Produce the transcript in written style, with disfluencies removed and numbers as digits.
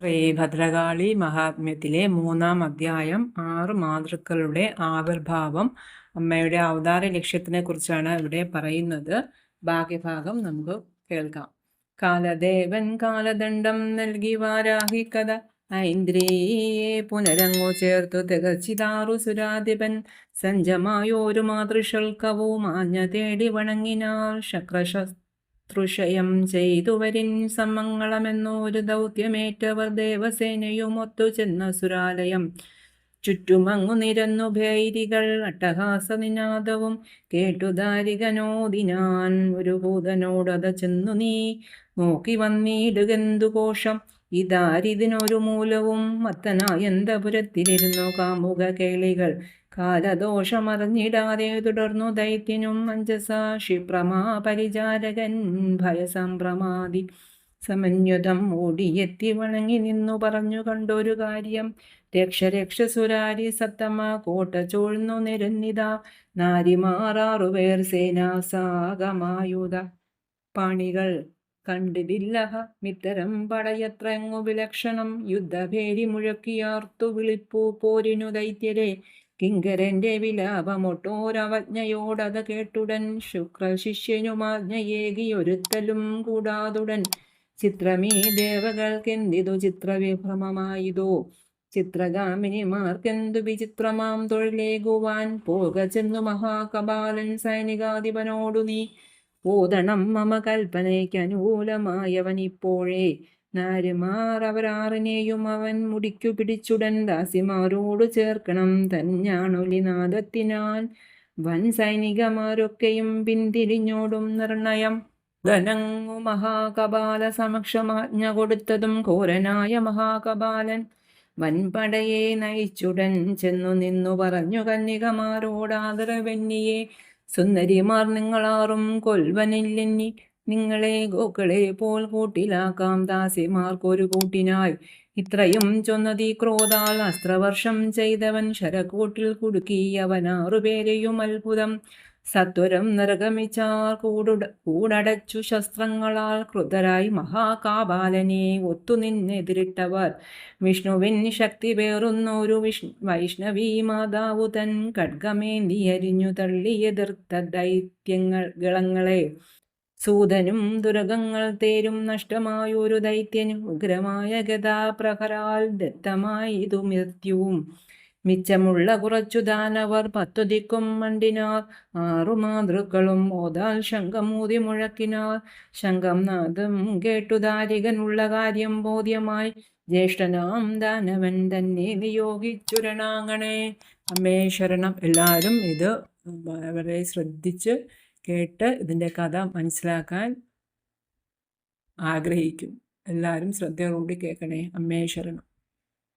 ശ്രീഭദ്രകാളി മഹാത്മ്യത്തിലെ 3-ാം അധ്യായം 6 മാതൃക്കളുടെ ആവിർഭാവം. അമ്മയുടെ അവതാര ലക്ഷ്യത്തിനെ കുറിച്ചാണ് ഇവിടെ പറയുന്നത്. ബാക്കി ഭാഗം നമുക്ക് കേൾക്കാം. കാലദേവൻ കാലദണ്ഡം നൽകി വാരാഹി കഥ ഐന്ദ്രിയെ പുനരങ്ങു ചേർത്തു തികച്ചിതാറു സുരാധിപൻ സഞ്ജമായോരു മാതൃശൽക്കവും ആഞ്ഞ തേടി വണങ്ങിനാർ ശക്രശത്രുഷയം ചെയ്തുവരിൻ സമ്മങ്ങളമെന്നൊരു ദൗത്യമേറ്റവർ ദേവസേനയുമൊത്തു ചെന്ന സുരാലയം ചുറ്റുമങ്ങു നിരന്നു ഭൈരികൾ അട്ടഹാസനിനാദവും കേട്ടു ദാരികനോദിനാൻ ഒരു ഭൂതനോടത ചെന്നു നീ നോക്കി വന്നിടുകെന്തു കോശം ഇതാരിതിനൊരു മൂലവും മത്തനായന്തപുരത്തിലിരുന്നു കാമുക കേളികൾ കാലദോഷമറിഞ്ഞിടാതെ തുടർന്നു ദൈത്യനും അഞ്ജസാ ക്ഷിപ്രമാ പരിചാരകൻ ഭയസംഭ്രമാതി സമന്യുതം ഓടിയെത്തി വണങ്ങി നിന്നു പറഞ്ഞു കണ്ടൊരു കാര്യം രക്ഷ സുരാരി സത്തമ കോട്ട ചോഴ്ന്നു നിരന്നിതാ നാരിമാറാറുപേർ സേനാസാഗമായുധ പാണികൾ കണ്ടിതില്ലഹ മിത്തരം പടയത്രങ്ങു വിലക്ഷണം യുദ്ധഭേരി മുഴക്കിയാർത്തു വിളിപ്പു പോരിനു ദൈത്യരെ കിങ്കരന്റെ വിലാപമൊട്ടോരവജ്ഞയോടത കേട്ടുടൻ ശുക്രശിഷ്യനുമാജ്ഞയേകിയൊരുത്തലും കൂടാതുടൻ ചിത്രമീ ദേവകൾക്കെന്തിതു ചിത്രവിഭ്രമമായിതോ ചിത്രഗാമിനിമാർക്കെന്തു വിചിത്രമാം തൊഴിലേകുവാൻ പോക ചെന്നു മഹാകപാലൻ സൈനികാധിപനോടു നീ ഓതണം മമ കൽപ്പനയ്ക്കനുകൂലമായവൻ ഇപ്പോഴേ നാരിമാർ അവരാറിനെയും അവൻ മുടിക്കു പിടിച്ചുടൻ ദാസിമാരോട് ചേർക്കണം തഞ്ഞാണൊലിനാദത്തിനാൽ വൻ സൈനികമാരൊക്കെയും പിന്തിരിഞ്ഞോടും നിർണയം ധനങ്ങു മഹാകപാല സമക്ഷമാജ്ഞ കൊടുത്തതും ഘോരനായ മഹാകപാലൻ വൻപടയെ നയിച്ചുടൻ ചെന്നു നിന്നു പറഞ്ഞു കന്യകമാരോടാദരവെന്നിയെ സുന്ദരിമാർ നിങ്ങളാറും കൊൽവനില്ലെന്നി നിങ്ങളെ ഗോക്കളെ പോൽ കൂട്ടിലാക്കാം ദാസിമാർക്കൊരു കൂട്ടിനായി ഇത്രയും ചൊന്നതീ ക്രോധാൽ അസ്ത്രവർഷം ചെയ്തവൻ ശരക്കൂട്ടിൽ കുടുക്കിയവനാറുപേരെയും അത്ഭുതം സത്വരം നിർഗമിച്ചാർ കൂടടച്ചു ശസ്ത്രങ്ങളാൽ ക്രുദ്ധരായി മഹാകാപാലനെ ഒത്തുനിന്നെതിരിട്ടവർ വിഷ്ണുവിൻ ശക്തി പേറുന്നൊരു വൈഷ്ണവീ മാതാവു തൻ ഖഡ്ഗമേന്തിയരിഞ്ഞു തള്ളിയെതിർത്ത ദൈത്യങ്ങളെ സൂതനും ദുരകങ്ങൾ തേരും നഷ്ടമായൊരു ദൈത്യനും ഉഗ്രമായ ഗതാപ്രഹരാൽ ദത്തമായിതു മൃത്യുവും മിച്ചമുള്ള കുറച്ചു ദാനവർ 10 ദിക്കും മണ്ടിനാർ 6 മാതൃക്കളും ഓതാൽ ശംഖമൂതി മുഴക്കിനാർ ശംഖം നാദം കേട്ടു ദാരികനുള്ള കാര്യം ബോധ്യമായി ജ്യേഷ്ഠനാം ദാനവൻ തന്നെ നിയോഗിച്ചുരണാങ്ങണേ. അമ്മേ ശരണം. എല്ലാവരും ഇത് വളരെ ശ്രദ്ധിച്ച് കേട്ട് ഇതിൻ്റെ കഥ മനസ്സിലാക്കാൻ ആഗ്രഹിക്കും. എല്ലാവരും ശ്രദ്ധയോടുകൂടി കേൾക്കണേ. അമ്മേ ശരണം.